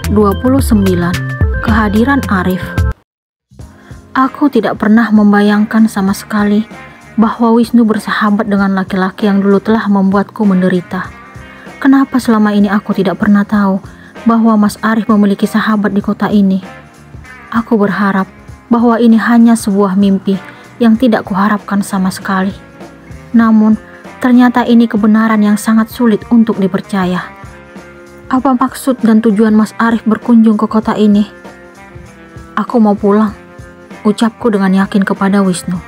29. Kehadiran Arif. Aku tidak pernah membayangkan sama sekali bahwa Wisnu bersahabat dengan laki-laki yang dulu telah membuatku menderita. Kenapa selama ini aku tidak pernah tahu bahwa Mas Arif memiliki sahabat di kota ini? Aku berharap bahwa ini hanya sebuah mimpi yang tidak kuharapkan sama sekali. Namun, ternyata ini kebenaran yang sangat sulit untuk dipercaya. Apa maksud dan tujuan Mas Arif berkunjung ke kota ini? Aku mau pulang, ucapku dengan yakin kepada Wisnu.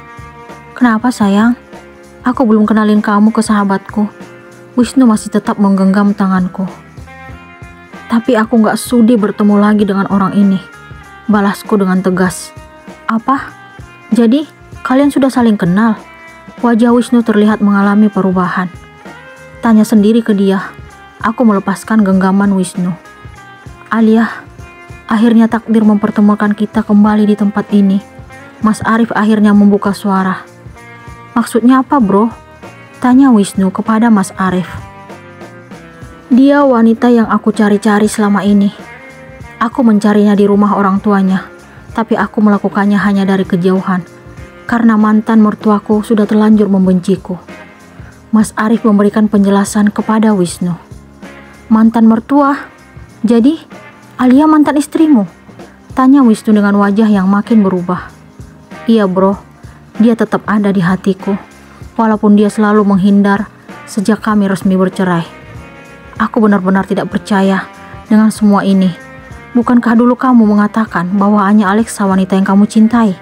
Kenapa sayang? Aku belum kenalin kamu ke sahabatku. Wisnu masih tetap menggenggam tanganku. Tapi aku gak sudi bertemu lagi dengan orang ini, balasku dengan tegas. Apa? Jadi, kalian sudah saling kenal? Wajah Wisnu terlihat mengalami perubahan. Tanya sendiri ke dia. Aku melepaskan genggaman Wisnu. Alia, akhirnya takdir mempertemukan kita kembali di tempat ini. Mas Arif akhirnya membuka suara. Maksudnya apa bro? Tanya Wisnu kepada Mas Arif. Dia wanita yang aku cari-cari selama ini. Aku mencarinya di rumah orang tuanya, tapi aku melakukannya hanya dari kejauhan, karena mantan mertuaku sudah terlanjur membenciku. Mas Arif memberikan penjelasan kepada Wisnu. Mantan mertua? Jadi, Alia mantan istrimu? Tanya Wisnu dengan wajah yang makin berubah. Iya bro, dia tetap ada di hatiku, walaupun dia selalu menghindar sejak kami resmi bercerai. Aku benar-benar tidak percaya dengan semua ini. Bukankah dulu kamu mengatakan bahwa hanya Alexa wanita yang kamu cintai?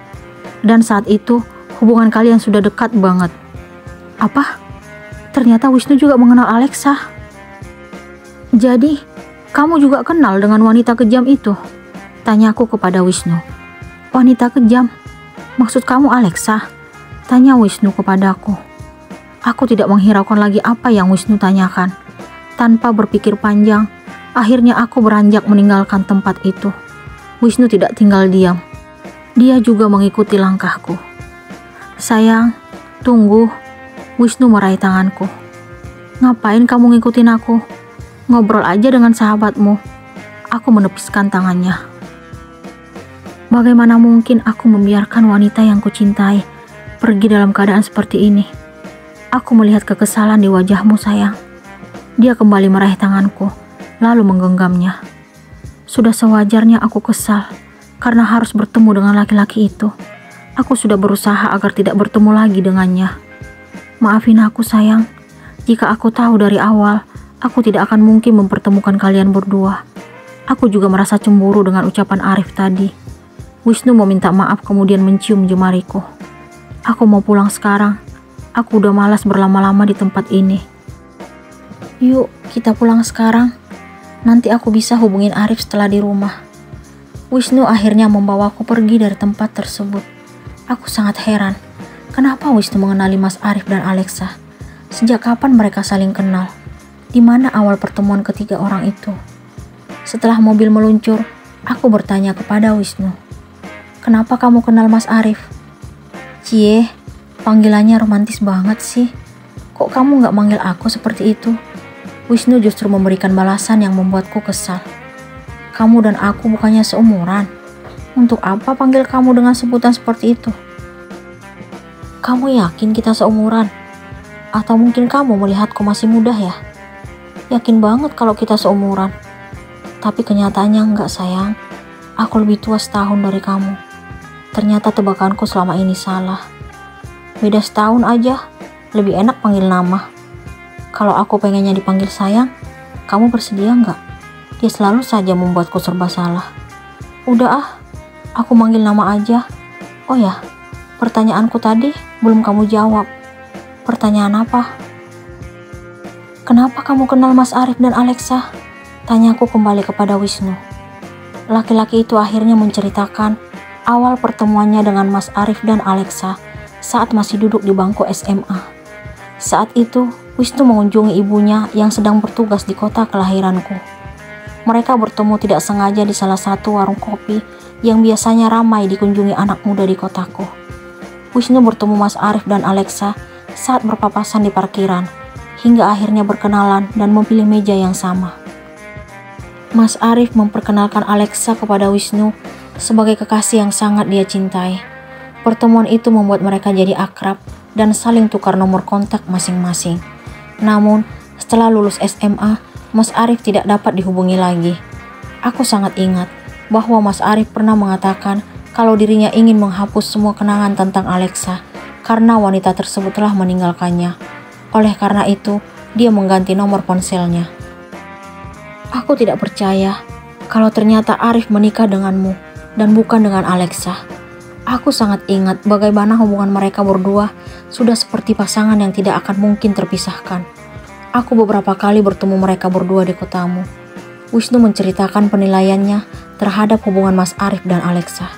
Dan saat itu, hubungan kalian sudah dekat banget. Apa? Ternyata Wisnu juga mengenal Alexa. Jadi, kamu juga kenal dengan wanita kejam itu? Tanyaku kepada Wisnu. Wanita kejam? Maksud kamu Alexa? Tanya Wisnu kepadaku. Aku tidak menghiraukan lagi apa yang Wisnu tanyakan. Tanpa berpikir panjang, akhirnya aku beranjak meninggalkan tempat itu. Wisnu tidak tinggal diam. Dia juga mengikuti langkahku. Sayang, tunggu. Wisnu meraih tanganku. Ngapain kamu ngikutin aku? Ngobrol aja dengan sahabatmu. Aku menepiskan tangannya. Bagaimana mungkin aku membiarkan wanita yang kucintai pergi dalam keadaan seperti ini? Aku melihat kekesalan di wajahmu sayang. Dia kembali meraih tanganku, lalu menggenggamnya. Sudah sewajarnya aku kesal karena harus bertemu dengan laki-laki itu. Aku sudah berusaha agar tidak bertemu lagi dengannya. Maafin aku sayang, jika aku tahu dari awal aku tidak akan mungkin mempertemukan kalian berdua. Aku juga merasa cemburu dengan ucapan Arif tadi. Wisnu meminta maaf kemudian mencium jemariku. Aku mau pulang sekarang. Aku udah malas berlama-lama di tempat ini. Yuk, kita pulang sekarang. Nanti aku bisa hubungin Arif setelah di rumah. Wisnu akhirnya membawaku pergi dari tempat tersebut. Aku sangat heran. Kenapa Wisnu mengenali Mas Arif dan Alexa? Sejak kapan mereka saling kenal? Di mana awal pertemuan ketiga orang itu? Setelah mobil meluncur, aku bertanya kepada Wisnu. Kenapa kamu kenal Mas Arif? Cie, panggilannya romantis banget sih. Kok kamu gak manggil aku seperti itu? Wisnu justru memberikan balasan yang membuatku kesal. Kamu dan aku bukannya seumuran. Untuk apa panggil kamu dengan sebutan seperti itu? Kamu yakin kita seumuran? Atau mungkin kamu melihatku masih muda ya? Yakin banget kalau kita seumuran. Tapi kenyataannya enggak sayang. Aku lebih tua setahun dari kamu. Ternyata tebakanku selama ini salah. Beda setahun aja, lebih enak panggil nama. Kalau aku pengennya dipanggil sayang, kamu bersedia enggak? Dia selalu saja membuatku serba salah. Udah ah, aku manggil nama aja. Oh ya, pertanyaanku tadi belum kamu jawab. Pertanyaan apa? Kenapa kamu kenal Mas Arif dan Alexa? Tanyaku kembali kepada Wisnu. Laki-laki itu akhirnya menceritakan awal pertemuannya dengan Mas Arif dan Alexa saat masih duduk di bangku SMA. Saat itu, Wisnu mengunjungi ibunya yang sedang bertugas di kota kelahiranku. Mereka bertemu tidak sengaja di salah satu warung kopi yang biasanya ramai dikunjungi anak muda di kotaku. Wisnu bertemu Mas Arif dan Alexa saat berpapasan di parkiran, hingga akhirnya berkenalan dan memilih meja yang sama. Mas Arif memperkenalkan Alexa kepada Wisnu sebagai kekasih yang sangat dia cintai. Pertemuan itu membuat mereka jadi akrab dan saling tukar nomor kontak masing-masing. Namun, setelah lulus SMA, Mas Arif tidak dapat dihubungi lagi. Aku sangat ingat bahwa Mas Arif pernah mengatakan kalau dirinya ingin menghapus semua kenangan tentang Alexa karena wanita tersebut telah meninggalkannya. Oleh karena itu, dia mengganti nomor ponselnya. Aku tidak percaya kalau ternyata Arif menikah denganmu dan bukan dengan Alexa. Aku sangat ingat bagaimana hubungan mereka berdua sudah seperti pasangan yang tidak akan mungkin terpisahkan. Aku beberapa kali bertemu mereka berdua di kotamu. Wisnu menceritakan penilaiannya terhadap hubungan Mas Arif dan Alexa.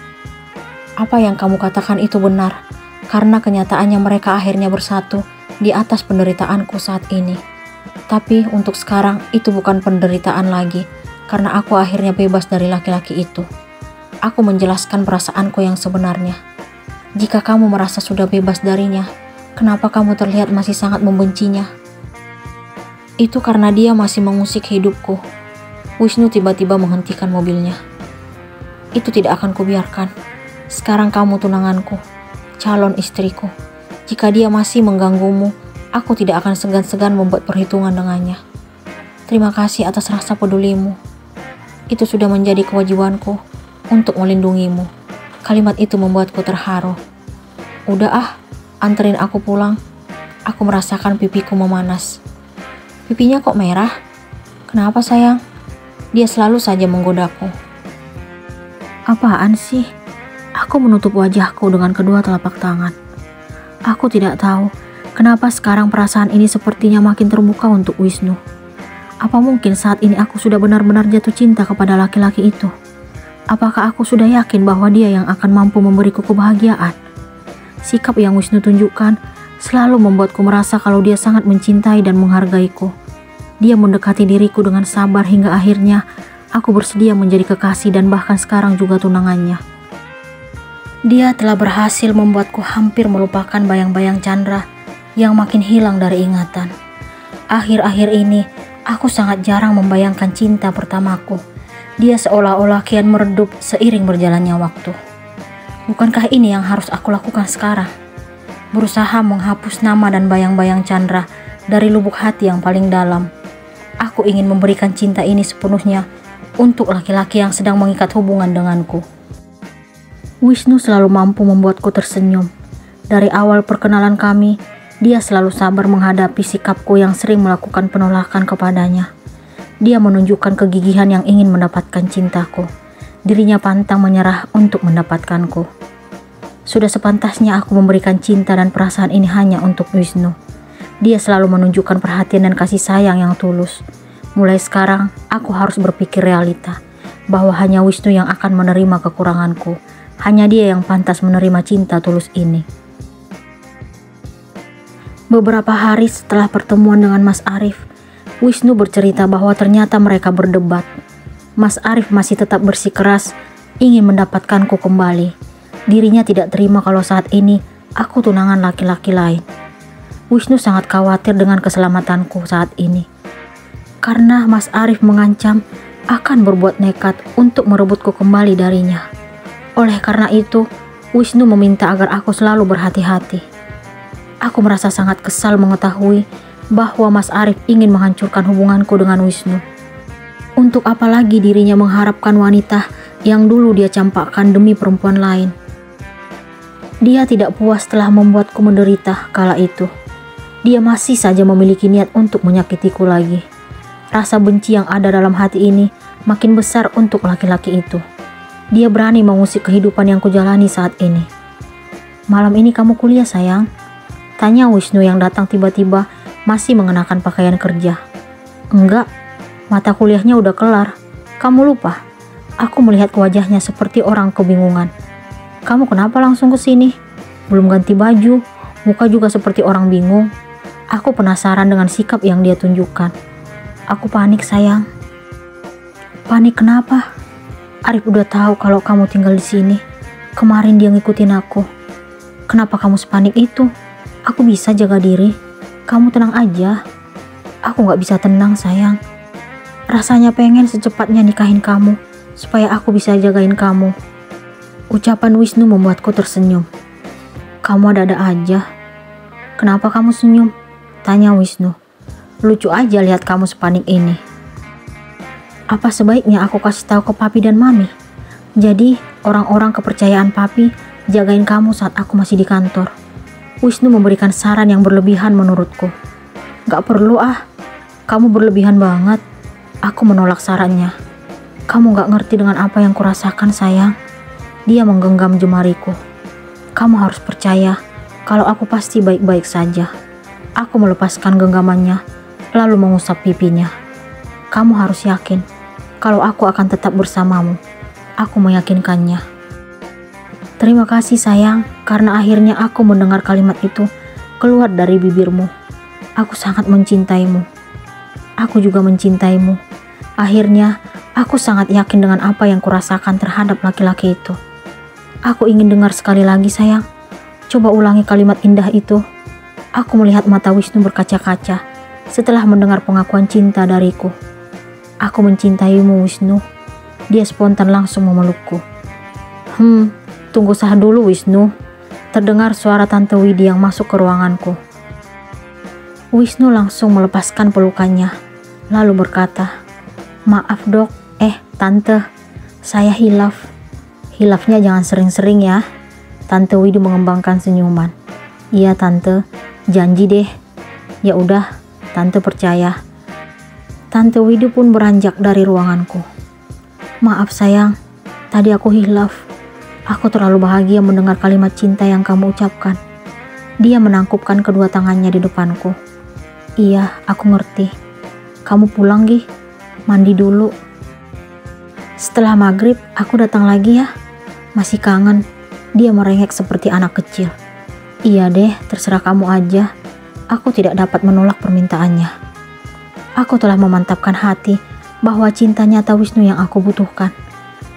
Apa yang kamu katakan itu benar, karena kenyataannya mereka akhirnya bersatu di atas penderitaanku saat ini. Tapi untuk sekarang itu bukan penderitaan lagi, karena aku akhirnya bebas dari laki-laki itu. Aku menjelaskan perasaanku yang sebenarnya. Jika kamu merasa sudah bebas darinya, kenapa kamu terlihat masih sangat membencinya? Itu karena dia masih mengusik hidupku. Wisnu tiba-tiba menghentikan mobilnya. Itu tidak akan kubiarkan. Sekarang kamu tunanganku, calon istriku. Jika dia masih mengganggumu, aku tidak akan segan-segan membuat perhitungan dengannya. Terima kasih atas rasa pedulimu. Itu sudah menjadi kewajibanku untuk melindungimu. Kalimat itu membuatku terharu. Udah ah, anterin aku pulang. Aku merasakan pipiku memanas. Pipinya kok merah? Kenapa sayang? Dia selalu saja menggodaku. Apaan sih? Aku menutup wajahku dengan kedua telapak tangan. Aku tidak tahu kenapa sekarang perasaan ini sepertinya makin terbuka untuk Wisnu. Apa mungkin saat ini aku sudah benar-benar jatuh cinta kepada laki-laki itu? Apakah aku sudah yakin bahwa dia yang akan mampu memberiku kebahagiaan? Sikap yang Wisnu tunjukkan selalu membuatku merasa kalau dia sangat mencintai dan menghargaiku. Dia mendekati diriku dengan sabar hingga akhirnya aku bersedia menjadi kekasih dan bahkan sekarang juga tunangannya. Dia telah berhasil membuatku hampir melupakan bayang-bayang Chandra yang makin hilang dari ingatan. Akhir-akhir ini aku sangat jarang membayangkan cinta pertamaku. Dia seolah-olah kian meredup seiring berjalannya waktu. Bukankah ini yang harus aku lakukan sekarang? Berusaha menghapus nama dan bayang-bayang Chandra dari lubuk hati yang paling dalam. Aku ingin memberikan cinta ini sepenuhnya untuk laki-laki yang sedang mengikat hubungan denganku. Wisnu selalu mampu membuatku tersenyum. Dari awal perkenalan kami, dia selalu sabar menghadapi sikapku yang sering melakukan penolakan kepadanya. Dia menunjukkan kegigihan yang ingin mendapatkan cintaku. Dirinya pantang menyerah untuk mendapatkanku. Sudah sepantasnya aku memberikan cinta dan perasaan ini hanya untuk Wisnu. Dia selalu menunjukkan perhatian dan kasih sayang yang tulus. Mulai sekarang, aku harus berpikir realita, bahwa hanya Wisnu yang akan menerima kekuranganku. Hanya dia yang pantas menerima cinta tulus ini. Beberapa hari setelah pertemuan dengan Mas Arif, Wisnu bercerita bahwa ternyata mereka berdebat. Mas Arif masih tetap bersikeras ingin mendapatkanku kembali. Dirinya tidak terima kalau saat ini aku tunangan laki-laki lain. Wisnu sangat khawatir dengan keselamatanku saat ini. Karena Mas Arif mengancam akan berbuat nekat untuk merebutku kembali darinya. Oleh karena itu, Wisnu meminta agar aku selalu berhati-hati. Aku merasa sangat kesal mengetahui bahwa Mas Arif ingin menghancurkan hubunganku dengan Wisnu. Untuk apa lagi dirinya mengharapkan wanita yang dulu dia campakkan demi perempuan lain. Dia tidak puas telah membuatku menderita kala itu. Dia masih saja memiliki niat untuk menyakitiku lagi. Rasa benci yang ada dalam hati ini makin besar untuk laki-laki itu. Dia berani mengusik kehidupan yang kujalani saat ini. Malam ini kamu kuliah sayang? Tanya Wisnu yang datang tiba-tiba masih mengenakan pakaian kerja. Enggak, mata kuliahnya udah kelar. Kamu lupa? Aku melihat wajahnya seperti orang kebingungan. Kamu kenapa langsung ke sini? Belum ganti baju, muka juga seperti orang bingung. Aku penasaran dengan sikap yang dia tunjukkan. Aku panik sayang. Panik kenapa? Arif udah tahu kalau kamu tinggal di sini. Kemarin dia ngikutin aku. Kenapa kamu sepanik itu? Aku bisa jaga diri. Kamu tenang aja. Aku gak bisa tenang sayang. Rasanya pengen secepatnya nikahin kamu, supaya aku bisa jagain kamu. Ucapan Wisnu membuatku tersenyum. Kamu ada-ada aja. Kenapa kamu senyum? Tanya Wisnu. Lucu aja lihat kamu sepanik ini. Apa sebaiknya aku kasih tahu ke papi dan mami? Jadi orang-orang kepercayaan papi jagain kamu saat aku masih di kantor. Wisnu memberikan saran yang berlebihan menurutku. Gak perlu ah, kamu berlebihan banget. Aku menolak sarannya. Kamu gak ngerti dengan apa yang kurasakan sayang. Dia menggenggam jemariku. Kamu harus percaya kalau aku pasti baik-baik saja. Aku melepaskan genggamannya, lalu mengusap pipinya. Kamu harus yakin kalau aku akan tetap bersamamu. Aku meyakinkannya. Terima kasih sayang, karena akhirnya aku mendengar kalimat itu keluar dari bibirmu. Aku sangat mencintaimu. Aku juga mencintaimu. Akhirnya, aku sangat yakin dengan apa yang kurasakan terhadap laki-laki itu. Aku ingin dengar sekali lagi sayang. Coba ulangi kalimat indah itu. Aku melihat mata Wisnu berkaca-kaca setelah mendengar pengakuan cinta dariku. Aku mencintaimu Wisnu. Dia spontan langsung memelukku. Tunggu sah dulu Wisnu. Terdengar suara Tante Widi yang masuk ke ruanganku. Wisnu langsung melepaskan pelukannya, lalu berkata, Maaf dok, tante, saya hilaf. Hilafnya jangan sering-sering ya. Tante Widi mengembangkan senyuman. Iya tante, janji deh. Ya udah, tante percaya. Tante Widi pun beranjak dari ruanganku. Maaf sayang, tadi aku hilaf. Aku terlalu bahagia mendengar kalimat cinta yang kamu ucapkan. Dia menangkupkan kedua tangannya di depanku. Iya, aku ngerti. Kamu pulang Gi, mandi dulu. Setelah maghrib, aku datang lagi ya. Masih kangen. Dia merengek seperti anak kecil. Iya deh, terserah kamu aja. Aku tidak dapat menolak permintaannya. Aku telah memantapkan hati bahwa cinta nyata Wisnu yang aku butuhkan.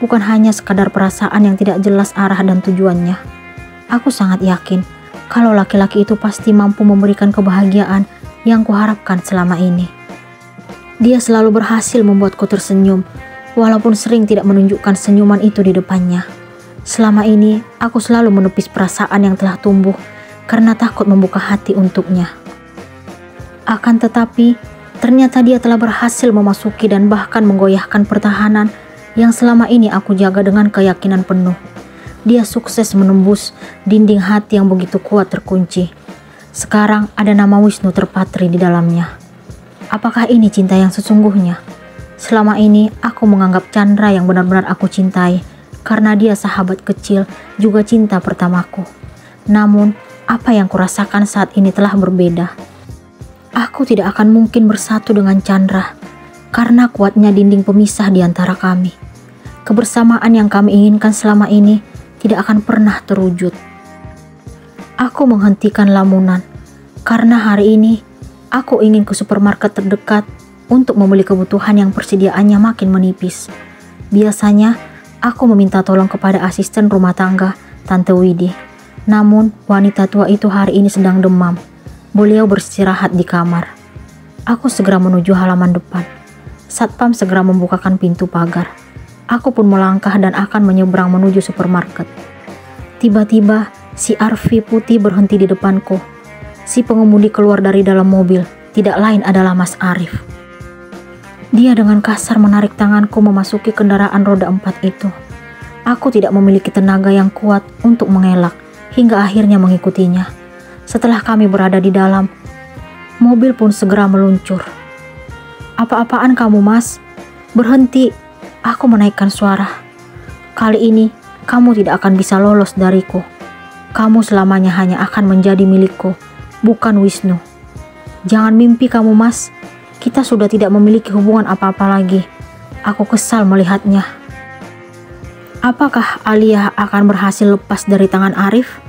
Bukan hanya sekadar perasaan yang tidak jelas arah dan tujuannya. Aku sangat yakin kalau laki-laki itu pasti mampu memberikan kebahagiaan yang kuharapkan selama ini. Dia selalu berhasil membuatku tersenyum, walaupun sering tidak menunjukkan senyuman itu di depannya. Selama ini, aku selalu menepis perasaan yang telah tumbuh karena takut membuka hati untuknya. Akan tetapi, ternyata dia telah berhasil memasuki dan bahkan menggoyahkan pertahanan yang selama ini aku jaga dengan keyakinan penuh. Dia sukses menembus dinding hati yang begitu kuat terkunci. Sekarang ada nama Wisnu terpatri di dalamnya. Apakah ini cinta yang sesungguhnya? Selama ini aku menganggap Chandra yang benar-benar aku cintai karena dia sahabat kecil juga cinta pertamaku. Namun apa yang kurasakan saat ini telah berbeda. Aku tidak akan mungkin bersatu dengan Chandra karena kuatnya dinding pemisah di antara kami. Kebersamaan yang kami inginkan selama ini tidak akan pernah terwujud. Aku menghentikan lamunan karena hari ini aku ingin ke supermarket terdekat untuk membeli kebutuhan yang persediaannya makin menipis. Biasanya aku meminta tolong kepada asisten rumah tangga Tante Widi. Namun wanita tua itu hari ini sedang demam. Beliau beristirahat di kamar. Aku segera menuju halaman depan. Satpam segera membukakan pintu pagar. Aku pun melangkah dan akan menyeberang menuju supermarket. Tiba-tiba si RV putih berhenti di depanku. Si pengemudi keluar dari dalam mobil, tidak lain adalah Mas Arif. Dia dengan kasar menarik tanganku memasuki kendaraan roda 4 itu. Aku tidak memiliki tenaga yang kuat untuk mengelak, hingga akhirnya mengikutinya. Setelah kami berada di dalam, mobil pun segera meluncur. Apa-apaan kamu Mas? Berhenti, aku menaikkan suara. Kali ini, kamu tidak akan bisa lolos dariku. Kamu selamanya hanya akan menjadi milikku, bukan Wisnu. Jangan mimpi kamu Mas, kita sudah tidak memiliki hubungan apa-apa lagi. Aku kesal melihatnya. Apakah Alia akan berhasil lepas dari tangan Arif?